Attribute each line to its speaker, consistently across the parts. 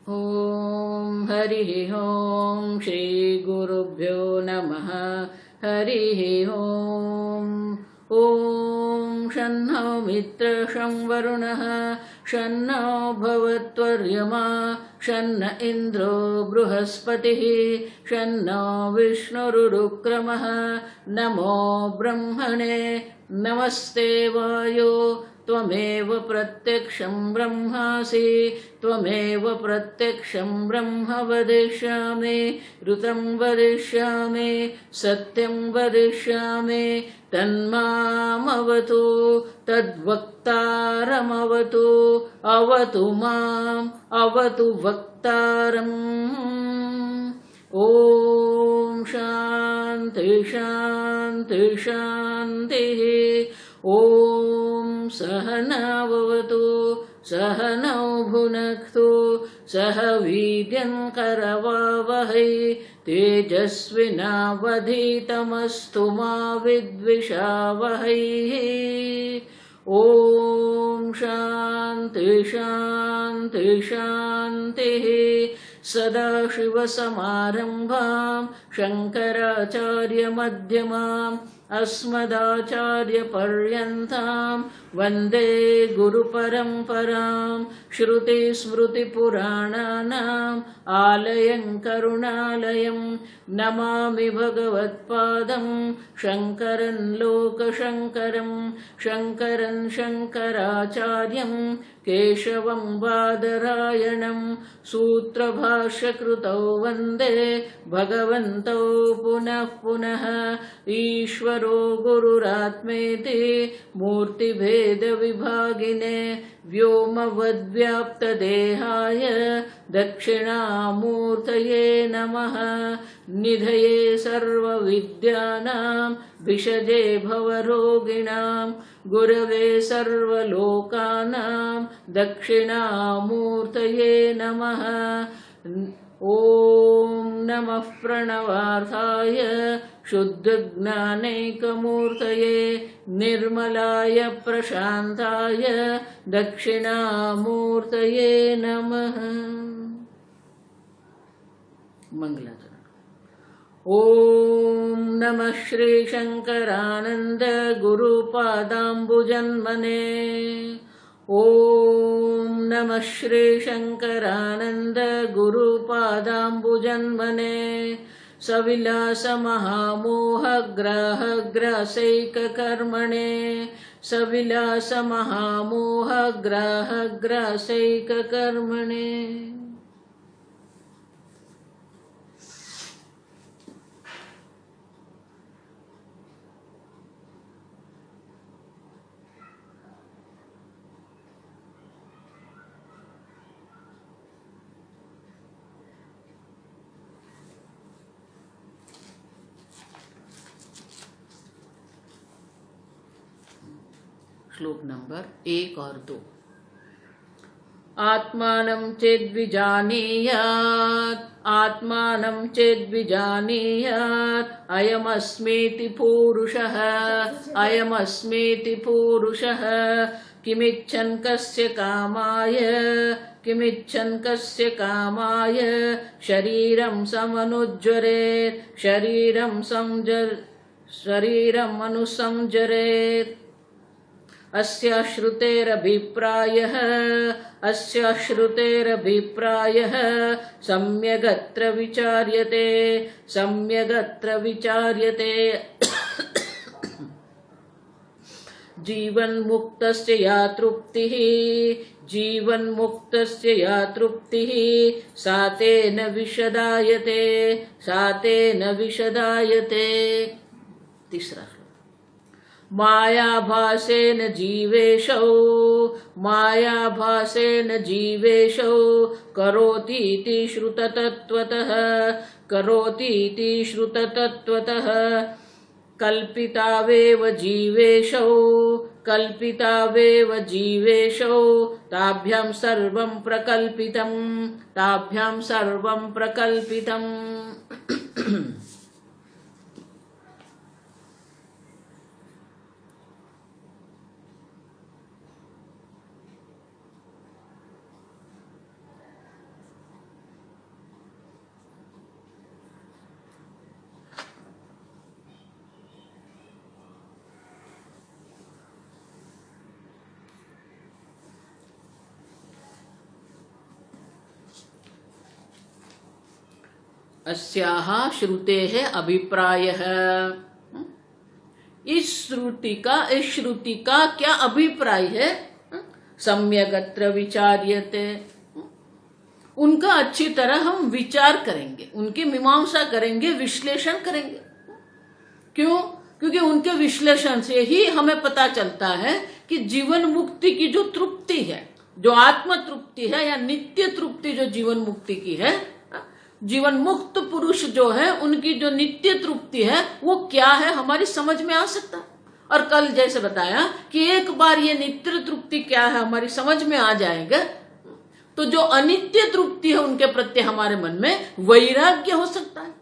Speaker 1: ॐ हरिः ॐ श्रीगुरुभ्यो नमः। हरिः ॐ। ॐ शन्नो मित्रशं वरुणः शन्नो भवत्वर्यमा शन्न इन्द्रो बृहस्पतिः शन्नो विष्णुरुक्रमः। नमो ब्रह्मणे नमस्ते वायो त्वमेव प्रत्यक्षं ब्रह्मासि त्वमेव प्रत्यक्षं ब्रह्म वदिष्यामि ऋतं वदिष्यामि सत्यं वदिष्यामि तन्मामवतु तद्वक्तारमवतु अवतु माम् अवतु वक्तारम्। ॐ शान्ति शान्ति शान्तिः। ॐ सहनाववतु सहनौ भुनक्तु सह वीर्यङ्करवावहै तेजस्विनावधीतमस्तु मा विद्विषावहै। ॐ शान्ति शान्ति शान्तिः। सदाशिवसमारम्भां शङ्कराचार्यमध्यमाम् अस्मदाचार्यपर्यन्तां वन्दे गुरुपरम्परां। श्रुतिस्मृतिपुराणानाम् आलयं करुणालयं नमामि भगवत्पादं शङ्करं लोकशङ्करं शङ्करं शङ्कराचार्यं केशवं बादरायणं सूत्रभाष्यकृतौ वन्दे भगवन्तौ पुनः पुनः। ईश्वरो गुरुरात्मेति मूर्तिभेदविभागिने व्योमवद्व्याप्तदेहाय दक्षिणामूर्तये नमः। निधये सर्वविद्यानां विषजे भवरोगिणां गुरवे सर्वलोकानां दक्षिणामूर्तये नमः। ॐ नमः प्रणवार्थाय शुद्धज्ञानैकमूर्तये निर्मलाय प्रशान्ताय दक्षिणामूर्तये नमः। मंगलाचरण। ॐ नमः श्रीशङ्करानन्द गुरुपादाम्बुजन्मने। ॐ नमः श्रीशङ्करानन्द गुरुपादाम्बुजन्मने। सविलासमहामोहग्राहग्रासैककर्मणे सविलासमहामोहग्राहग्रासैककर्मणे। श्लोक नंबर 1 और 2। आत्मानं चेद्विजानीयात् आत्मानं चेद्विजानीयात् अयमस्मीति पूरुषः अयमस्मीति पूरुषः। किमिच्छन् कस्य कामाय किमिच्छन् कस्य कामाय शरीरं समनुज्वरेत् शरीरम् अनुसंजरेत्। अस्य श्रुतेरभिप्रायः सम्यगत्र विचार्यते जीवन्मुक्तस्य या तृप्तिः सा तेन विशदायते। तीसरा मायाभासेन जीवेशौ करोतीति श्रुततत्त्वतः कल्पितावेव जीवेशौ ताभ्यां सर्वं प्रकल्पितम्। अस्याः श्रुतेः अभिप्रायः। इस श्रुति का क्या अभिप्राय है? सम्यगत्र विचार्यते। उनका अच्छी तरह हम विचार करेंगे, उनकी मीमांसा करेंगे, विश्लेषण करेंगे। क्यों? क्योंकि उनके विश्लेषण से ही हमें पता चलता है कि जीवन मुक्ति की जो तृप्ति है, जो आत्म तृप्ति है या नित्य तृप्ति जो जीवन मुक्ति की है, जीवन मुक्त पुरुष जो है उनकी जो नित्य तृप्ति है वो क्या है, हमारी समझ में आ सकता है। और कल जैसे बताया कि एक बार ये नित्य तृप्ति क्या है हमारी समझ में आ जाएगा तो जो अनित्य तृप्ति है उनके प्रति हमारे मन में वैराग्य हो सकता है।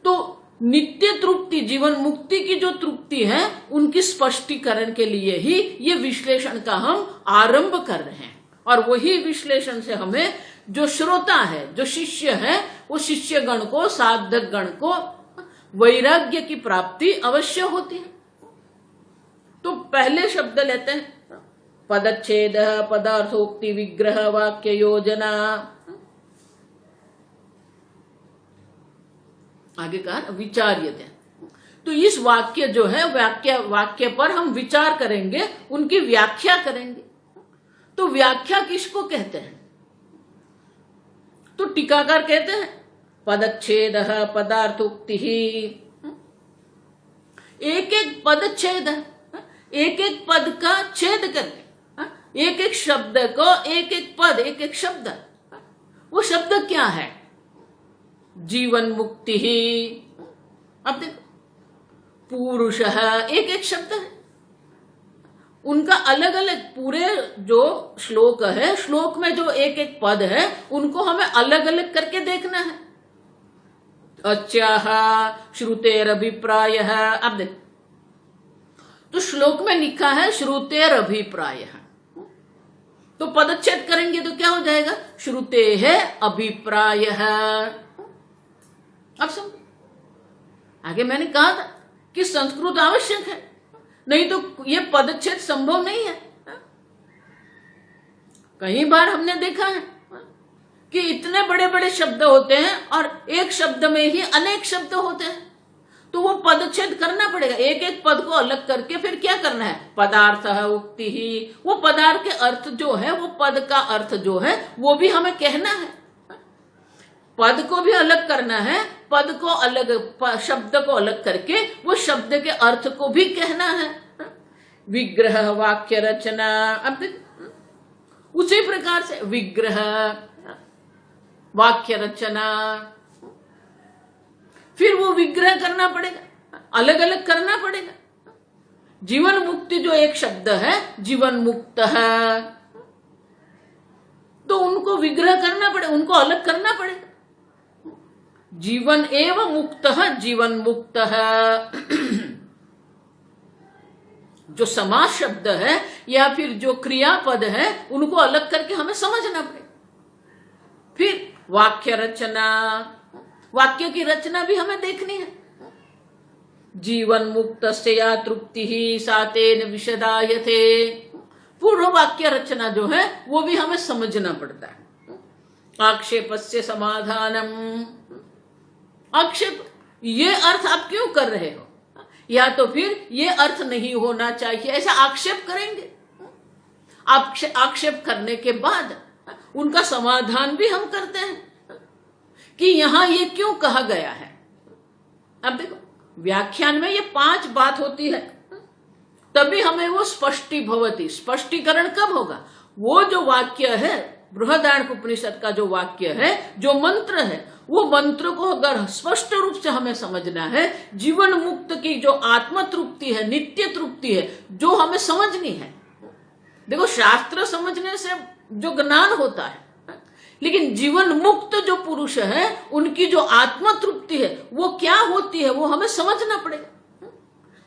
Speaker 1: तो नित्य तृप्ति, जीवन मुक्ति की जो तृप्ति है उनकी स्पष्टीकरण के लिए ही ये विश्लेषण का हम आरंभ कर रहे हैं। और वही विश्लेषण से हमें जो श्रोता है, जो शिष्य है, वो शिष्य गण को, साधक गण को वैराग्य की प्राप्ति अवश्य होती है। तो पहले शब्द लेते हैं पदच्छेद, पदार्थोक्ति, विग्रह, वाक्य योजना। आगे कहा विचार्यते। तो इस वाक्य जो है वाक्य पर हम विचार करेंगे, उनकी व्याख्या करेंगे। तो व्याख्या किसको कहते हैं? तो टीकाकार कहते हैं पदच्छेद पदार्थोक्ति। एक एक पदच्छेद, एक एक पद का छेद करके, एक एक शब्द को, एक एक पद, एक एक शब्द, वो शब्द क्या है? जीवन मुक्ति ही। अब देखो पुरुष एक एक शब्द है, उनका अलग अलग पूरे जो श्लोक है, श्लोक में जो एक एक पद है उनको हमें अलग अलग करके देखना है। अच्छा श्रुतेर अभिप्राय। अब देखो तो श्लोक में लिखा है श्रुतेर अभिप्राय, तो पदच्छेद करेंगे तो क्या हो जाएगा? श्रुते है अभिप्राय। अब समझ आगे मैंने कहा था कि संस्कृत आवश्यक है, नहीं तो ये पदच्छेद संभव नहीं है। कई बार हमने देखा है कि इतने बड़े बड़े शब्द होते हैं और एक शब्द में ही अनेक शब्द होते हैं, तो वो पदच्छेद करना पड़ेगा। एक एक पद को अलग करके फिर क्या करना है? पदार्थ है उक्ति ही, वो पदार्थ के अर्थ जो है, वो पद का अर्थ जो है वो भी हमें कहना है। पद को भी अलग करना है, पद को अलग, शब्द को अलग करके वो शब्द के अर्थ को भी कहना है। विग्रह, वाक्य रचना। अब उसी प्रकार से विग्रह, वाक्य रचना, फिर वो विग्रह करना पड़ेगा, अलग अलग करना पड़ेगा। जीवन मुक्ति जो एक शब्द है, जीवन मुक्त है, तो उनको विग्रह करना पड़ेगा, उनको अलग करना पड़ेगा। जीवन एवं मुक्त है, जीवन मुक्त है। जो समास शब्द है या फिर जो क्रियापद है उनको अलग करके हमें समझना पड़ेगा। फिर वाक्य रचना, वाक्य की रचना भी हमें देखनी है। जीवन मुक्त से या तृप्ति ही सातेन विशदायते। पूर्ण वाक्य रचना जो है वो भी हमें समझना पड़ता है। आक्षेपस्य समाधानम। आक्षेप, ये अर्थ आप क्यों कर रहे हो, या तो फिर ये अर्थ नहीं होना चाहिए, ऐसा आक्षेप करेंगे। आक्षेप करने के बाद उनका समाधान भी हम करते हैं कि यहां ये क्यों कहा गया है। अब देखो व्याख्यान में ये 5 बात होती है, तभी हमें वो स्पष्टी भवती। स्पष्टीकरण कब होगा? वो जो वाक्य है, बृहदारण्यकोपनिषद का जो वाक्य है, जो मंत्र है, वो मंत्र को अगर स्पष्ट रूप से हमें समझना है, जीवन मुक्त की जो आत्म तृप्ति है, नित्य तृप्ति है, जो हमें समझनी है। देखो शास्त्र समझने से जो ज्ञान होता है, लेकिन जीवन मुक्त जो पुरुष है उनकी जो आत्म तृप्ति है वो क्या होती है, वो हमें समझना पड़ेगा।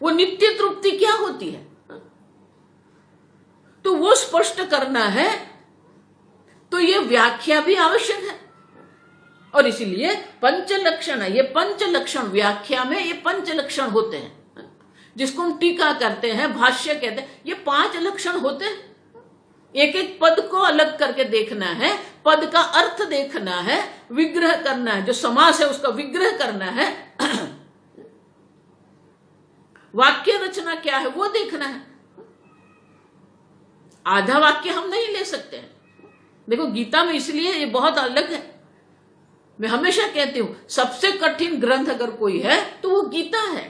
Speaker 1: वो नित्य तृप्ति क्या होती है, तो वो स्पष्ट करना है। तो ये व्याख्या भी आवश्यक है। और इसीलिए पंच लक्षण है, ये पंच लक्षण व्याख्या में ये पंच लक्षण होते हैं, जिसको हम टीका करते हैं, भाष्य कहते हैं। ये 5 लक्षण होते हैं। एक एक पद को अलग करके देखना है, पद का अर्थ देखना है, विग्रह करना है, जो समास है उसका विग्रह करना है, वाक्य रचना क्या है वो देखना है। आधा वाक्य हम नहीं ले सकते हैं। देखो गीता में इसलिए ये बहुत अलग है। मैं हमेशा कहती हूं सबसे कठिन ग्रंथ अगर कोई है तो वो गीता है,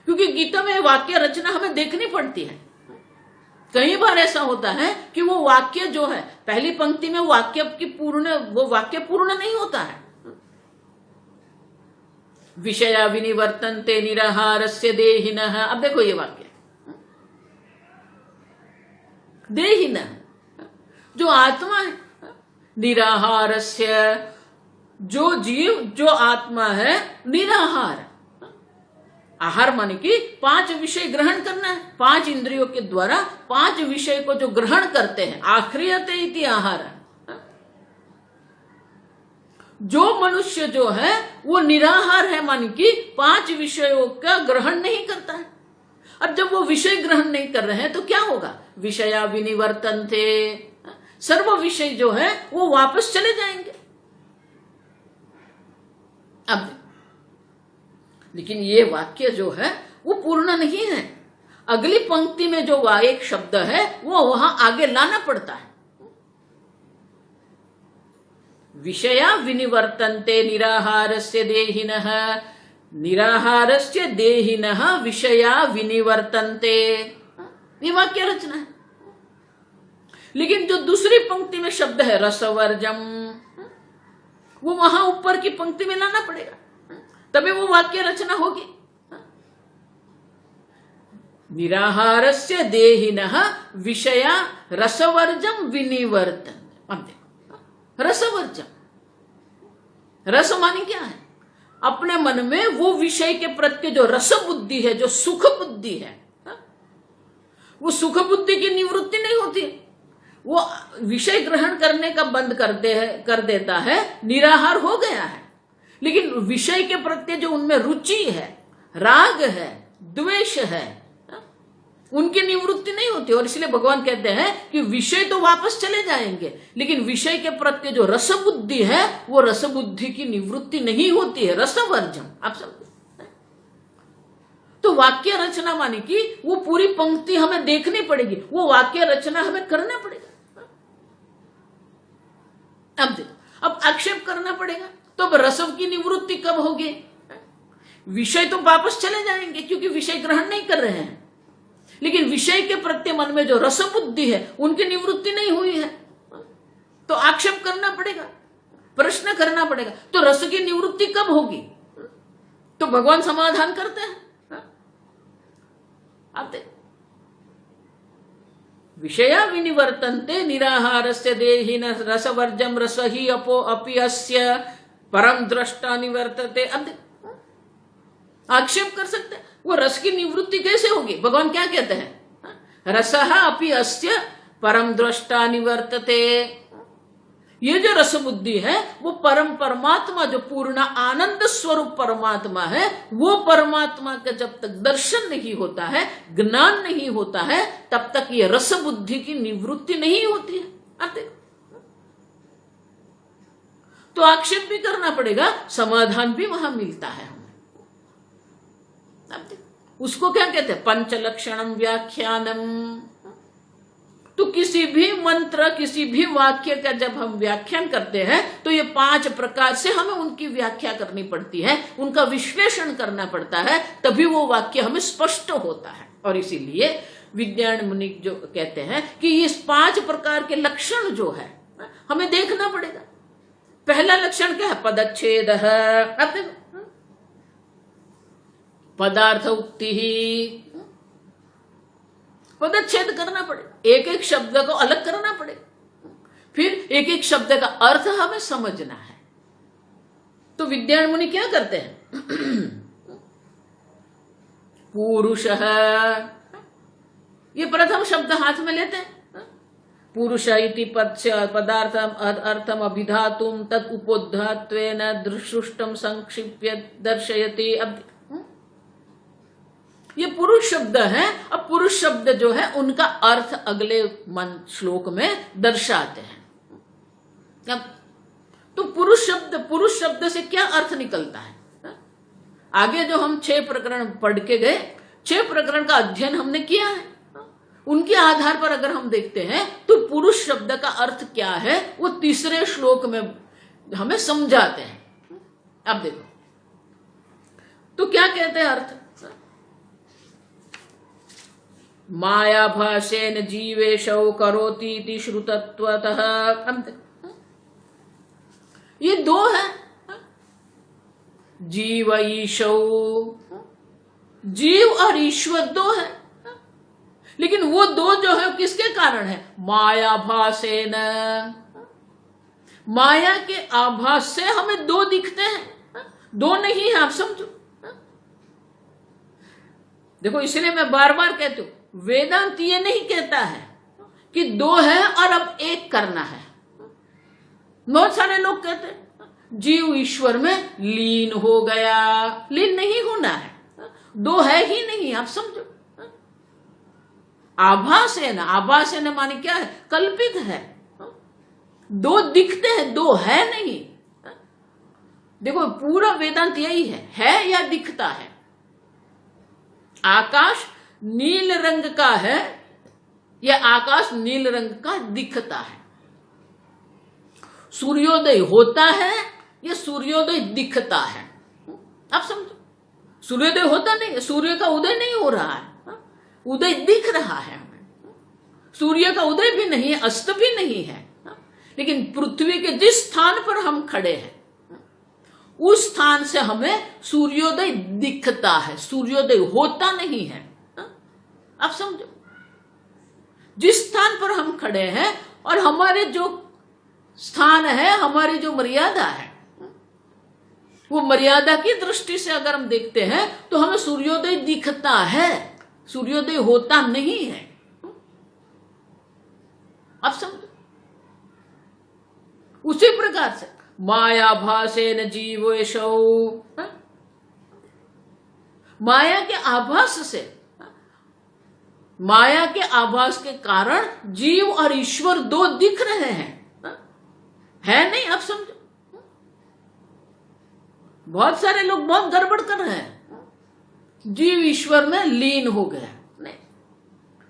Speaker 1: क्योंकि गीता में वाक्य रचना हमें देखनी पड़ती है। कई बार ऐसा होता है कि वो वाक्य जो है पहली पंक्ति में वो वाक्य पूर्ण नहीं होता है। विषया विनिवर्तन्ते निराहारस्य देहिनः। अब देखो ये वाक्य देहिनः, जो आत्मा है, निराहारस्य, जो जीव जो आत्मा है निराहार। आहार माने कि 5 विषय ग्रहण करना है, 5 इंद्रियों के द्वारा 5 विषय को जो ग्रहण करते हैं, आख्रियते इति आहार। जो मनुष्य जो है वो निराहार है, माने कि 5 विषयों का ग्रहण नहीं करता है। अब जब वो विषय ग्रहण नहीं कर रहे हैं तो क्या होगा? विषया विनिवर्तन्ते, सर्व विषय जो है वो वापस चले जाएंगे। अब लेकिन ये वाक्य जो है वो पूर्ण नहीं है। अगली पंक्ति में जो एक शब्द है वो वहां आगे लाना पड़ता है। विषया विनिवर्तन्ते निराहारस्य देहिनः, निराहारस्य देहिनः विषया विनिवर्तन्ते, ये वाक्य रचना है। लेकिन जो दूसरी पंक्ति में शब्द है रसवर्जम, वो वहां ऊपर की पंक्ति में लाना पड़ेगा, तभी वो वाक्य रचना होगी। निराहारस्य देहिनः विषया रसवर्जम विनिवर्तन। अब देखो रसवर्जम, रस माने क्या है? अपने मन में वो विषय के प्रति जो रस बुद्धि है, जो सुख बुद्धि है, वो सुख बुद्धि की निवृत्ति नहीं होती। वो विषय ग्रहण करने का बंद कर देता है, निराहार हो गया है। लेकिन विषय के प्रति जो उनमें रुचि है, राग है, द्वेष है, उनकी निवृत्ति नहीं होती। और इसलिए भगवान कहते हैं कि विषय तो वापस चले जाएंगे, लेकिन विषय के प्रति जो रस बुद्धि है वो रस बुद्धि की निवृत्ति नहीं होती है, रसवर्जम। आप समझे? तो वाक्य रचना माने कि वो पूरी पंक्ति हमें देखनी पड़ेगी, वो वाक्य रचना हमें करना पड़ेगा। अब देखो, अब आक्षेप करना पड़ेगा, तो अब रसव की निवृत्ति कब होगी? विषय तो वापस चले जाएंगे क्योंकि विषय ग्रहण नहीं कर रहे हैं, लेकिन विषय के प्रति मन में जो रस बुद्धि है उनकी निवृत्ति नहीं हुई है। तो आक्षेप करना पड़ेगा, प्रश्न करना पड़ेगा, तो रस की निवृत्ति कब होगी? तो भगवान समाधान करते हैं। आते विषया विनिवर्तन्ते निराहारस्य देहिनः रसवर्जम रसहि अपो अपि अस्य परम दृष्टा निवर्तते। अब आक्षेप कर सकते हैं, वो रस की निवृत्ति कैसे होगी? भगवान क्या कहते हैं? रसः अपि अस्य परम दृष्टा निवर्तते। ये जो रस बुद्धि है वो परम परमात्मा, जो पूर्ण आनंद स्वरूप परमात्मा है, वो परमात्मा का जब तक दर्शन नहीं होता है, ज्ञान नहीं होता है, तब तक ये रस बुद्धि की निवृत्ति नहीं होती है। आप देखो, तो आक्षेप भी करना पड़ेगा, समाधान भी वहां मिलता है हमें। उसको क्या कहते हैं? पंचलक्षणम व्याख्यानम। तो किसी भी मंत्र, किसी भी वाक्य का जब हम व्याख्यान करते हैं तो ये 5 प्रकार से हमें उनकी व्याख्या करनी पड़ती है, उनका विश्लेषण करना पड़ता है, तभी वो वाक्य हमें स्पष्ट होता है। और इसीलिए विज्ञान मुनि जो कहते हैं कि इस 5 प्रकार के लक्षण जो है हमें देखना पड़ेगा। पहला लक्षण क्या है? पदच्छेद। अब देखो, पदार्थ उक्ति ही, पदच्छेद करना पड़ेगा, एक एक शब्द को अलग करना पड़ेगा, फिर एक एक शब्द का अर्थ हमें समझना है। तो विज्ञान मुनि क्या करते हैं? पुरुषः, ये प्रथम शब्द हाथ में लेते हैं। पुरुष इति पदार्थम अर्थम अभिधातुम तत् उपोद्धात्वेन दृष्टुष्टम संक्षिप्य दर्शयति। अब ये पुरुष शब्द है। अब पुरुष शब्द जो है उनका अर्थ अगले श्लोक में दर्शाते हैं। अब तो पुरुष शब्द से क्या अर्थ निकलता है? आगे जो हम 6 प्रकरण पढ़ के गए, 6 प्रकरण का अध्ययन हमने किया है, उनके आधार पर अगर हम देखते हैं तो पुरुष शब्द का अर्थ क्या है वो तीसरे श्लोक में हमें समझाते हैं। अब देखो तो क्या कहते हैं अर्थ? मायाभासेन जीवेशौ करोति इति श्रुतत्वतः। अब ये 2 है, जीव ईशौ, जीव और ईश्वर 2 है, लेकिन वो 2 जो है किसके कारण है? मायाभासेन, माया के आभास से हमें 2 दिखते हैं, 2 नहीं है। आप समझो, देखो इसलिए मैं बार बार कहती हूं, वेदांत ये नहीं कहता है कि 2 है और अब 1 करना है। बहुत सारे लोग कहते हैं जीव ईश्वर में लीन हो गया, लीन नहीं होना है, 2 है ही नहीं। आप समझो, आभास है ना, आभास है ना माने क्या है? कल्पित है, 2 दिखते हैं, 2 है नहीं। देखो पूरा वेदांत यही है या दिखता है? आकाश नील रंग का है या आकाश नील रंग का दिखता है? सूर्योदय होता है या सूर्योदय दिखता है? आप समझो, सूर्योदय होता नहीं है, सूर्य का उदय नहीं हो रहा है, उदय दिख रहा है हमें। सूर्य का उदय भी नहीं है, अस्त भी नहीं है, लेकिन पृथ्वी के जिस स्थान पर हम खड़े हैं उस स्थान से हमें सूर्योदय दिखता है, सूर्योदय होता नहीं है। आप समझो, जिस स्थान पर हम खड़े हैं और हमारे जो स्थान है, हमारी जो मर्यादा है, वो मर्यादा की दृष्टि से अगर हम देखते हैं तो हमें सूर्योदय दिखता है, सूर्योदय होता नहीं है। अब समझो, उसी प्रकार से मायाभासेन जीवेशौ, माया के आभास से, माया के आभास के कारण जीव और ईश्वर 2 दिख रहे हैं, है नहीं? आप समझो, बहुत सारे लोग बहुत गड़बड़ कर रहे हैं, जीव ईश्वर में लीन हो गया। नहीं,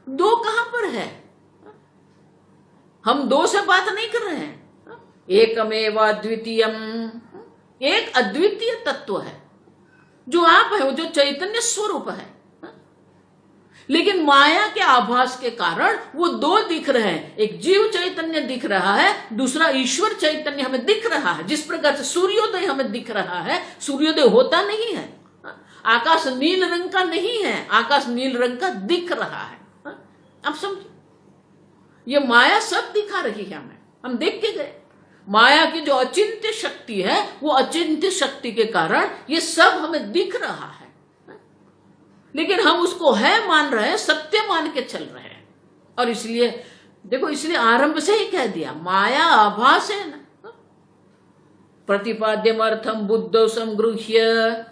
Speaker 1: 2 कहां पर है? हम 2 से बात नहीं कर रहे हैं, एकमेव अद्वितीयम, एक अद्वितीय तत्व है जो आप है, वो जो चैतन्य स्वरूप है। लेकिन माया के आभास के कारण वो 2 दिख रहे हैं, एक जीव चैतन्य दिख रहा है, दूसरा ईश्वर चैतन्य हमें दिख रहा है। जिस प्रकार से सूर्योदय हमें दिख रहा है, सूर्योदय होता नहीं है, आकाश नील रंग का नहीं है, आकाश नील रंग का दिख रहा है। अब समझिए, ये माया सब दिखा रही है हमें, हम देख के गए। माया की जो अचिंत्य शक्ति है, वो अचिंत्य शक्ति के कारण ये सब हमें दिख रहा है, लेकिन हम उसको है मान रहे हैं, सत्य मान के चल रहे हैं। और इसलिए देखो, इसलिए आरंभ से ही कह दिया माया आभास है ना, प्रतिपाद्यम अर्थम बुद्धो संगृह्य,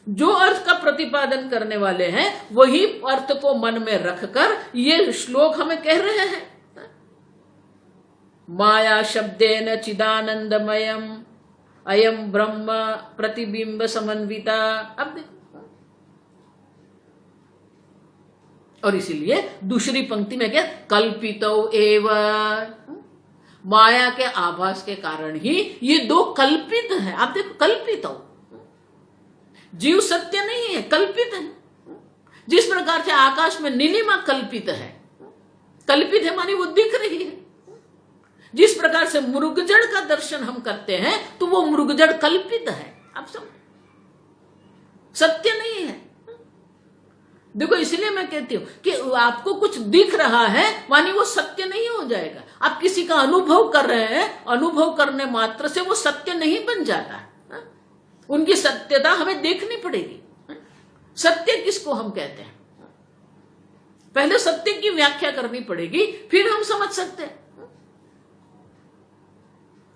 Speaker 1: जो अर्थ का प्रतिपादन करने वाले हैं वही अर्थ को मन में रखकर ये श्लोक हमें कह रहे हैं। माया शब्देन चिदानंदमयम अयम ब्रह्म प्रतिबिंब समन्विता। अब देखो, और इसीलिए दूसरी पंक्ति में क्या, कल्पितो एव, माया के आभास के कारण ही ये 2 कल्पित है। आप देखो, कल्पितो, जीव सत्य नहीं है, कल्पित है। जिस प्रकार से आकाश में नीलिमा कल्पित है, कल्पित है मानी वो दिख रही है। जिस प्रकार से मृगजड़ का दर्शन हम करते हैं तो वो मृगजड़ कल्पित है। आप समझ, सत्य नहीं है। देखो, इसलिए मैं कहती हूं कि आपको कुछ दिख रहा है मानी वो सत्य नहीं हो जाएगा। आप किसी का अनुभव कर रहे हैं, अनुभव करने मात्र से वो सत्य नहीं बन जाता। उनकी सत्यता हमें देखनी पड़ेगी। सत्य किसको हम कहते हैं, पहले सत्य की व्याख्या करनी पड़ेगी, फिर हम समझ सकते हैं।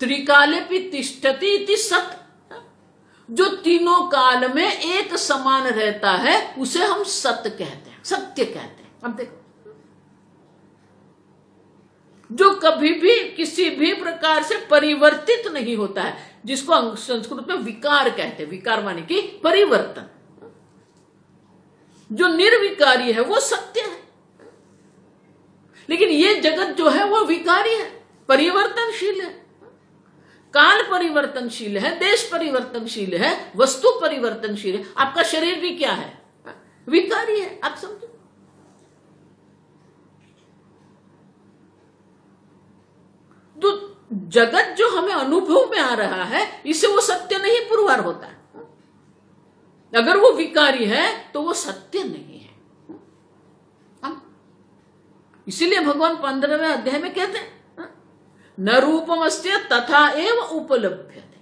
Speaker 1: त्रिकालेपि तिष्ठति इति सत्य, जो तीनों काल में एक समान रहता है उसे हम सत्य कहते हैं, सत्य कहते हैं। अब देखो, जो कभी भी किसी भी प्रकार से परिवर्तित नहीं होता है, जिसको संस्कृत में विकार कहते हैं। विकार माने कि परिवर्तन। जो निर्विकारी है वो सत्य है, लेकिन ये जगत जो है वो विकारी है, परिवर्तनशील है। काल परिवर्तनशील है, देश परिवर्तनशील है, वस्तु परिवर्तनशील है। आपका शरीर भी क्या है? विकारी है। आप समझो, तो जगत जो हमें अनुभव में आ रहा है, इससे वो सत्य नहीं पुरवार होता है। अगर वो विकारी है तो वो सत्य नहीं है। इसीलिए भगवान 15वें अध्याय में कहते हैं, न रूपमस्य तथा एव उपलभ्यते।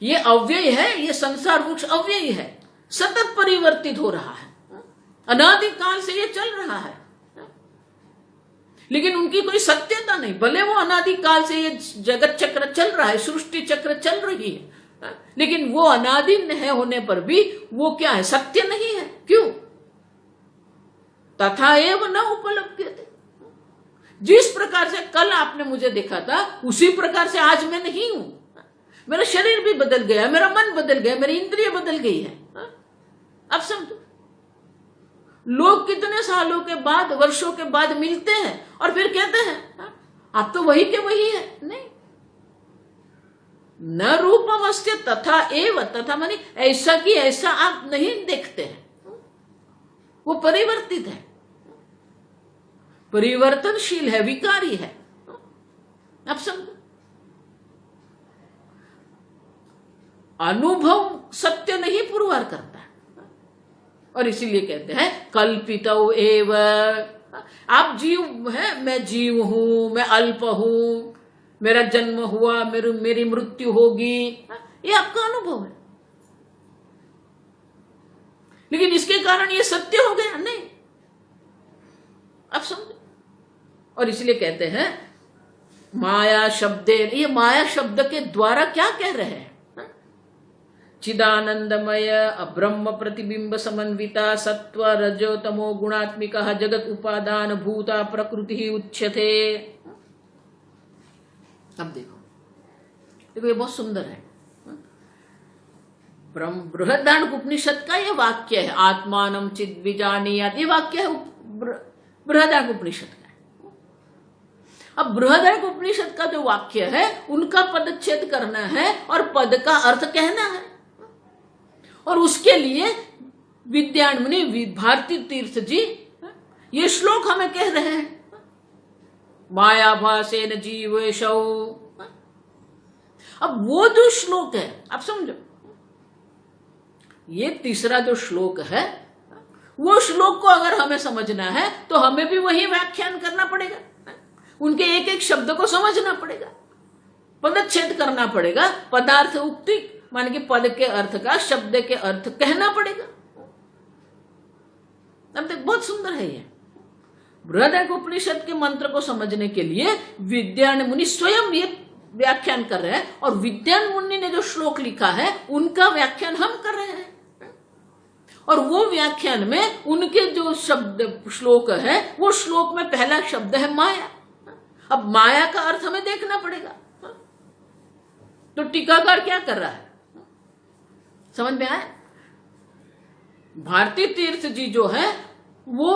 Speaker 1: ये अव्यय है, ये संसार वृक्ष अव्यय है, सतत परिवर्तित हो रहा है, अनादिकाल से ये चल रहा है, लेकिन उनकी कोई सत्यता नहीं। भले वो अनादिकाल से ये जगत चक्र चल रहा है, सृष्टि चक्र चल रही है, लेकिन वो अनादि है होने पर भी वो क्या है? सत्य नहीं है। क्यों? तथा एव न उपलभ्यते। जिस प्रकार से कल आपने मुझे देखा था, उसी प्रकार से आज मैं नहीं हूं। मेरा शरीर भी बदल गया, मेरा मन बदल गया, मेरी इंद्रिय बदल गई है। अब समझो, लोग कितने सालों के बाद, वर्षों के बाद मिलते हैं और फिर कहते हैं आप तो वही के वही है। नहीं, न रूपमस्य तथा एव। तथा मानी ऐसा कि ऐसा आप नहीं देखते हैं, वो परिवर्तित है, परिवर्तनशील है, विकारी है। आप समझो, अनुभव सत्य नहीं पुरवार करता है, और इसीलिए कहते हैं कल्पितो एव। आप जीव है, मैं जीव हूं, मैं अल्प हूं, मेरा जन्म हुआ, मेरी मृत्यु होगी, ये आपका अनुभव है, लेकिन इसके कारण ये सत्य हो गया नहीं। आप समझो, और इसलिए कहते हैं माया शब्दे। ये माया शब्द के द्वारा क्या कह रहे हैं? चिदानंदमय अब्रह्म प्रतिबिंब समन्विता सत्व रजो तमो गुणात्मिका जगत उपादान भूता प्रकृति उच्यते। अब देखो ये बहुत सुंदर है। बृहदारण्यक उपनिषद का ये वाक्य है, आत्मानं चिद विजानीयात्। ये वाक्य है बृहदारण्यक उपनिषद का। अब बृहदारण्यक उपनिषद का जो वाक्य है, उनका पदच्छेद करना है और पद का अर्थ कहना है, और उसके लिए विद्यामुनि भारती तीर्थ जी ये श्लोक हमें कह रहे हैं, मायाभासेन जीवेशौ। अब वो जो श्लोक है, आप समझो, ये तीसरा जो श्लोक है, वो श्लोक को अगर हमें समझना है तो हमें भी वही व्याख्यान करना पड़ेगा, उनके एक एक शब्द को समझना पड़ेगा, पदच्छेद करना पड़ेगा, पदार्थ उक्ति मान के पद के अर्थ का शब्द के अर्थ कहना पड़ेगा। अब तक बहुत सुंदर है ये। बृहदारण्यक उपनिषद के मंत्र को समझने के लिए विद्यारण्य मुनि स्वयं ये व्याख्यान कर रहे हैं, और विद्यारण्य मुनि ने जो श्लोक लिखा है उनका व्याख्यान हम कर रहे हैं, और वो व्याख्यान में उनके जो शब्द श्लोक है, वो श्लोक में पहला शब्द है माया। अब माया का अर्थ हमें देखना पड़ेगा। तो टीकाकार क्या कर रहा है, समझ में आया? भारती तीर्थ जी जो है वो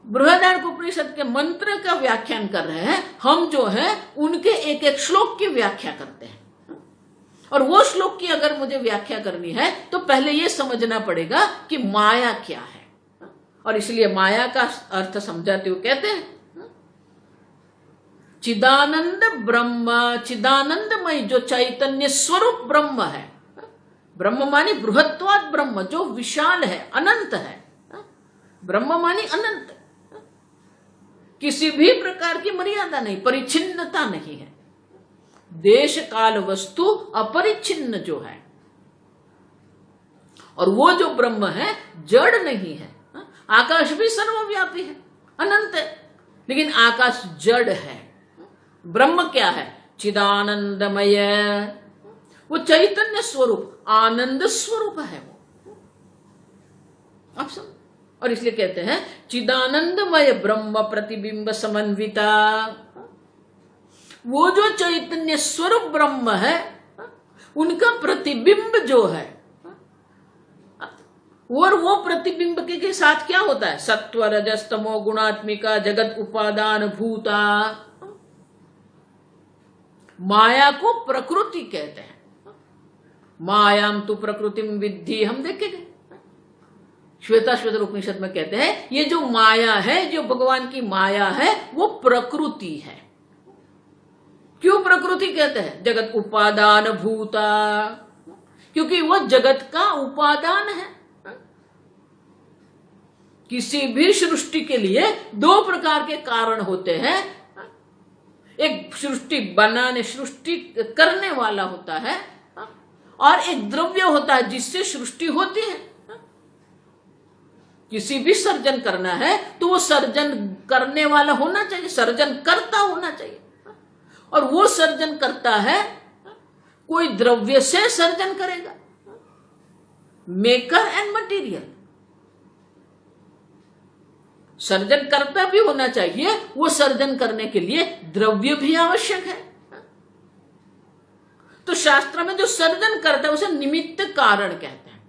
Speaker 1: बृहदारण्यक उपनिषद के मंत्र का व्याख्यान कर रहे हैं, हम जो है उनके एक एक श्लोक की व्याख्या करते हैं। और वो श्लोक की अगर मुझे व्याख्या करनी है तो पहले ये समझना पड़ेगा कि माया क्या है, और इसलिए माया का अर्थ समझाते हुए कहते हैं चिदानंद ब्रह्म, चिदानंदमय जो चैतन्य स्वरूप ब्रह्म है। ब्रह्म मानी बृहत्वाद ब्रह्म, जो विशाल है, अनंत है। ब्रह्म मानी अनंत, किसी भी प्रकार की मर्यादा नहीं, परिच्छिन्नता नहीं है, देश काल वस्तु अपरिच्छिन्न जो है। और वो जो ब्रह्म है जड़ नहीं है। आकाश भी सर्वव्यापी है, अनंत है, लेकिन आकाश जड़ है। ब्रह्म क्या है? चिदानंदमय, वो चैतन्य स्वरूप, आनंद स्वरूप है वो। आप समझ, और इसलिए कहते हैं चिदानंदमय ब्रह्म प्रतिबिंब समन्विता। वो जो चैतन्य स्वरूप ब्रह्म है, उनका प्रतिबिंब जो है, और वो प्रतिबिंब के साथ क्या होता है? सत्व रजस तमो गुणात्मिका जगत उपादान भूता। माया को प्रकृति कहते हैं। मायाम तु प्रकृतिम विद्धि, हम देखेंगे श्वेताश्वतर उपनिषद में कहते हैं ये जो माया है, जो भगवान की माया है, वो प्रकृति है। क्यों प्रकृति कहते हैं? जगत उपादान भूता, क्योंकि वो जगत का उपादान है। किसी भी सृष्टि के लिए दो प्रकार के कारण होते हैं। एक सृष्टि बनाने, सृष्टि करने वाला होता है, और एक द्रव्य होता है जिससे सृष्टि होती है। किसी भी सर्जन करना है तो वो सर्जन करने वाला होना चाहिए, सर्जन करता होना चाहिए। और वो सर्जन करता है, कोई द्रव्य से सर्जन करेगा, मेकर एंड मटेरियल। सर्जन करता भी होना चाहिए, वो सर्जन करने के लिए द्रव्य भी आवश्यक है। तो शास्त्र में जो सर्जन करता है उसे निमित्त कारण कहते हैं,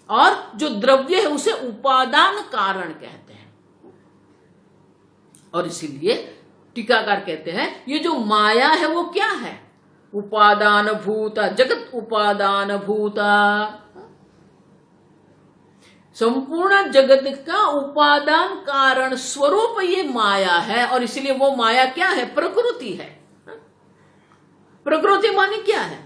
Speaker 1: और जो द्रव्य है उसे उपादान कारण कहते हैं। और इसीलिए टीकाकार कहते हैं ये जो माया है वो क्या है? उपादान भूता, जगत उपादान भूता। संपूर्ण जगत का उपादान कारण स्वरूप ये माया है, और इसलिए वो माया क्या है? प्रकृति है। प्रकृति माने क्या है?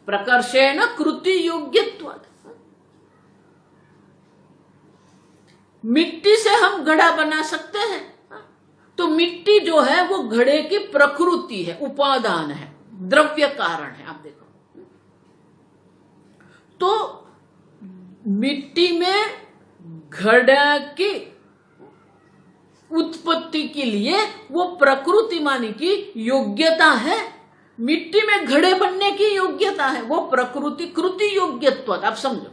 Speaker 1: प्रकर्षेण कृति योग्यत्वात्। मिट्टी से हम घड़ा बना सकते हैं, तो मिट्टी जो है वो घड़े की प्रकृति है, उपादान है, द्रव्य कारण है। आप देखो तो मिट्टी में घड़ा की उत्पत्ति के लिए वो प्रकृति मानी की योग्यता है। मिट्टी में घड़े बनने की योग्यता है, वो प्रकृति कृति योग्यत्व, आप समझो।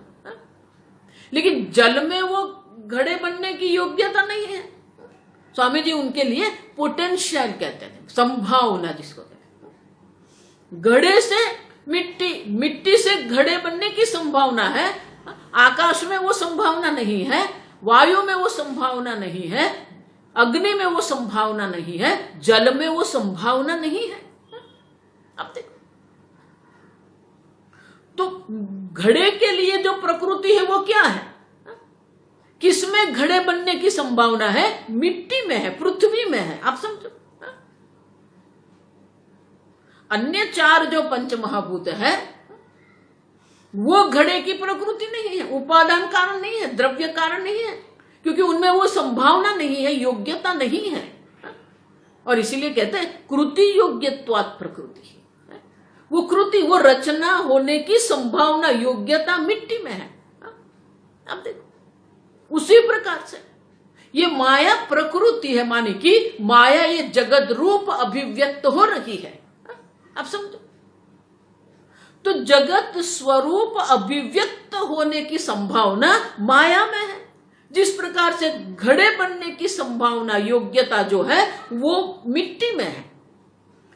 Speaker 1: लेकिन जल में वो घड़े बनने की योग्यता नहीं है। स्वामी जी उनके लिए पोटेंशियल कहते हैं, संभावना जिसको कहते हैं। घड़े से मिट्टी, मिट्टी से घड़े बनने की संभावना है, आकाश में वो संभावना नहीं है, वायु में वो संभावना नहीं है, अग्नि में वो संभावना नहीं है, जल में वो संभावना नहीं है। अब देखो तो घड़े के लिए जो प्रकृति है वो क्या है? किसमें घड़े बनने की संभावना है? मिट्टी में है, पृथ्वी में है। आप समझो। अन्य चार जो पंच महाभूत है वो घड़े की प्रकृति नहीं है, उपादान कारण नहीं है, द्रव्य कारण नहीं है, क्योंकि उनमें वो संभावना नहीं है, योग्यता नहीं है। और इसीलिए कहते हैं कृति योग्यत्वात् प्रकृति। वो कृति, वो रचना होने की संभावना, योग्यता मिट्टी में है। अब देखो उसी प्रकार से ये माया प्रकृति है, माने कि माया ये जगत रूप अभिव्यक्त हो रही है। अब समझो तो जगत स्वरूप अभिव्यक्त होने की संभावना माया में है। जिस प्रकार से घड़े बनने की संभावना, योग्यता जो है वो मिट्टी में है,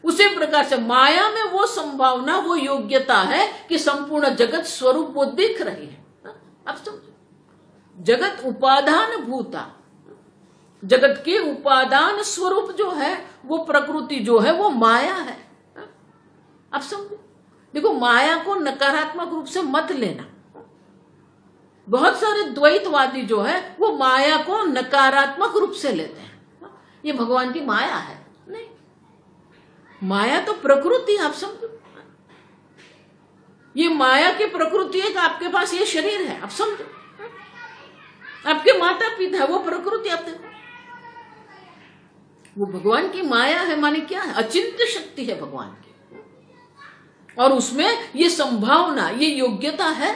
Speaker 1: उसी प्रकार से माया में वो संभावना, वो योग्यता है कि संपूर्ण जगत स्वरूप वो दिख रही है। अब समझो जगत उपादान भूता, जगत के उपादान स्वरूप जो है वो प्रकृति जो है वो माया है। अब समझो, देखो माया को नकारात्मक रूप से मत लेना। बहुत सारे द्वैतवादी जो है वो माया को नकारात्मक रूप से लेते हैं, ये भगवान की माया है। नहीं, माया तो प्रकृति, आप समझो। ये माया की प्रकृति है कि आपके पास ये शरीर है, आप समझो। आपके माता पिता है, वो प्रकृति। आप देखो वो भगवान की माया है, माने क्या है? अचिंत्य शक्ति है भगवान की, और उसमें ये संभावना, ये योग्यता है।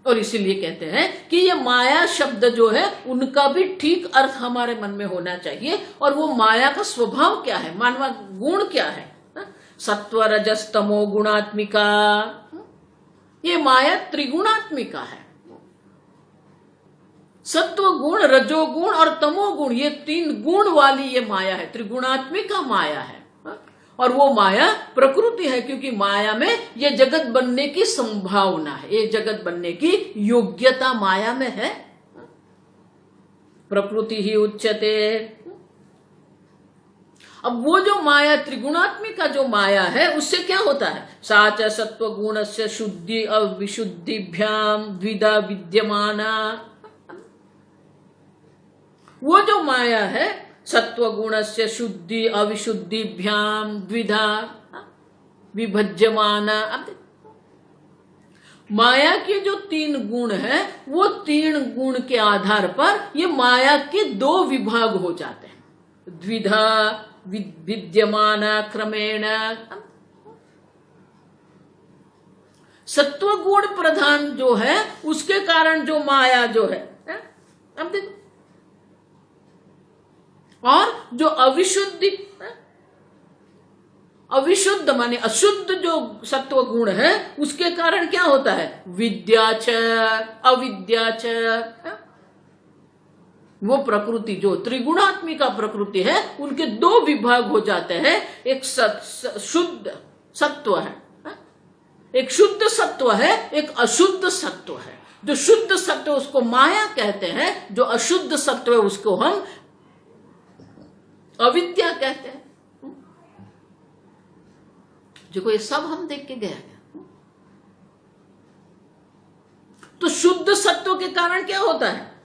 Speaker 1: और इसीलिए कहते हैं कि ये माया शब्द जो है उनका भी ठीक अर्थ हमारे मन में होना चाहिए। और वो माया का स्वभाव क्या है, मानवा गुण क्या है? सत्व रजस तमो गुणात्मिका। ये माया त्रिगुणात्मिका है। सत्व गुण, रजोगुण और तमोगुण, ये 3 गुण वाली ये माया है, त्रिगुणात्मिका माया है। और वो माया प्रकृति है, क्योंकि माया में ये जगत बनने की संभावना है, ये जगत बनने की योग्यता माया में है। प्रकृति ही उच्यते। अब वो जो माया त्रिगुणात्मिका जो माया है, उससे क्या होता है? साच सत्व गुण से शुद्धि अविशुद्धिभ्याम द्विधा विद्यमाना। वो जो माया है सत्व गुण से शुद्धि अविशुद्धिभ्याम द्विधा विभज्यमाना। माया के जो 3 गुण है, वो 3 गुण के आधार पर ये माया के 2 विभाग हो जाते हैं। द्विधा विद्यमान क्रमेण। सत्व गुण प्रधान जो है, उसके कारण जो माया जो है, अब देखो, और जो अविशुद्ध माने अशुद्ध जो सत्व गुण है, उसके कारण क्या होता है? विद्याच अविद्याच। वो प्रकृति जो त्रिगुणात्मिका प्रकृति है, उनके 2 विभाग हो जाते हैं। एक शुद्ध सत्व है, एक शुद्ध सत्व है, एक अशुद्ध सत्व है। जो शुद्ध सत्व उसको माया कहते हैं, जो अशुद्ध सत्व है उसको हम अविद्या कहते हैं। देखो ये सब हम देख के गए हैं। तो शुद्ध सत्व के कारण क्या होता है?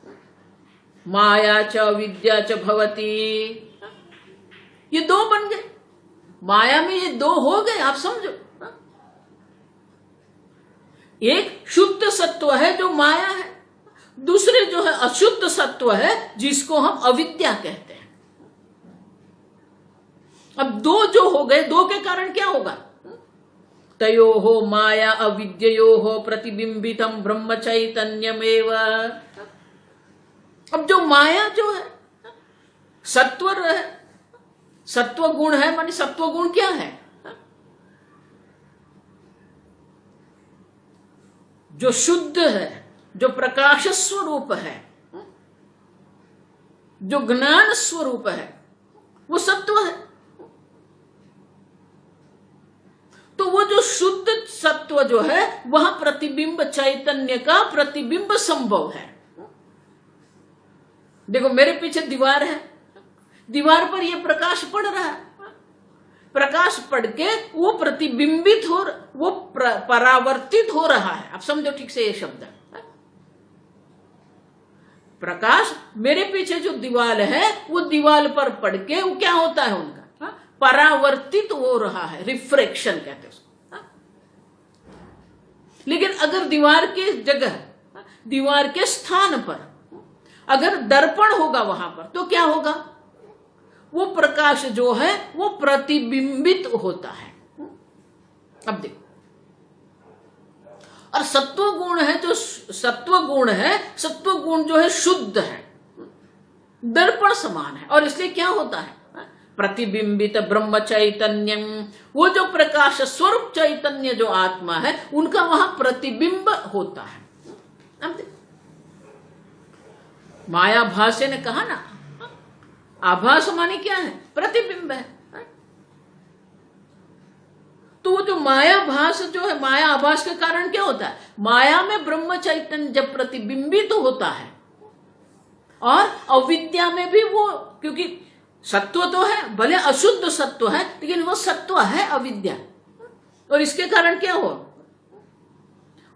Speaker 1: माया च विद्या च भवती। ये 2 बन गए, माया में ये 2 हो गए, आप समझो। एक शुद्ध सत्व है जो माया है, दूसरे जो है अशुद्ध सत्व है जिसको हम अविद्या कहते हैं। अब 2 जो हो गए, 2 के कारण क्या होगा? तयोहो माया अविद्ययोहो प्रतिबिंबितम ब्रह्म चैतन्यमेव। अब जो माया जो है सत्व है, सत्व गुण है, माने सत्व गुण क्या है? जो शुद्ध है, जो प्रकाश स्वरूप है, जो ज्ञान स्वरूप है, वो सत्व है। तो वो जो शुद्ध सत्व जो है, वह प्रतिबिंब चैतन्य का प्रतिबिंब संभव है। देखो मेरे पीछे दीवार है, दीवार पर ये प्रकाश पड़ रहा है, प्रकाश पड़ के वो प्रतिबिंबित हो, वो परावर्तित हो रहा है। आप समझो ठीक से ये शब्द। प्रकाश मेरे पीछे जो दीवार है, वो दीवार पर पड़ के वो क्या होता है? उनका परावर्तित हो रहा है, रिफ्रेक्शन कहते हैं उसको। लेकिन अगर दीवार के जगह, दीवार के स्थान पर अगर दर्पण होगा वहां पर, तो क्या होगा? वो प्रकाश जो है वो प्रतिबिंबित होता है। अब देखो, और सत्व गुण है, जो सत्व गुण है, सत्व गुण जो है शुद्ध है, दर्पण समान है, और इसलिए क्या होता है? प्रतिबिंबित ब्रह्म चैतन्यम। वो जो प्रकाश स्वरूप चैतन्य जो आत्मा है, उनका वहां प्रतिबिंब होता है। अब देखो, माया भाष्य ने कहा ना, आभास माने क्या है? प्रतिबिंब है। तो वो जो माया भास जो है, माया आभास के कारण क्या होता है? माया में ब्रह्म चैतन्य जब प्रतिबिंबित तो होता है, और अविद्या में भी वो, क्योंकि सत्व तो है, भले अशुद्ध सत्व है, लेकिन वो सत्व है अविद्या, और इसके कारण क्या हो?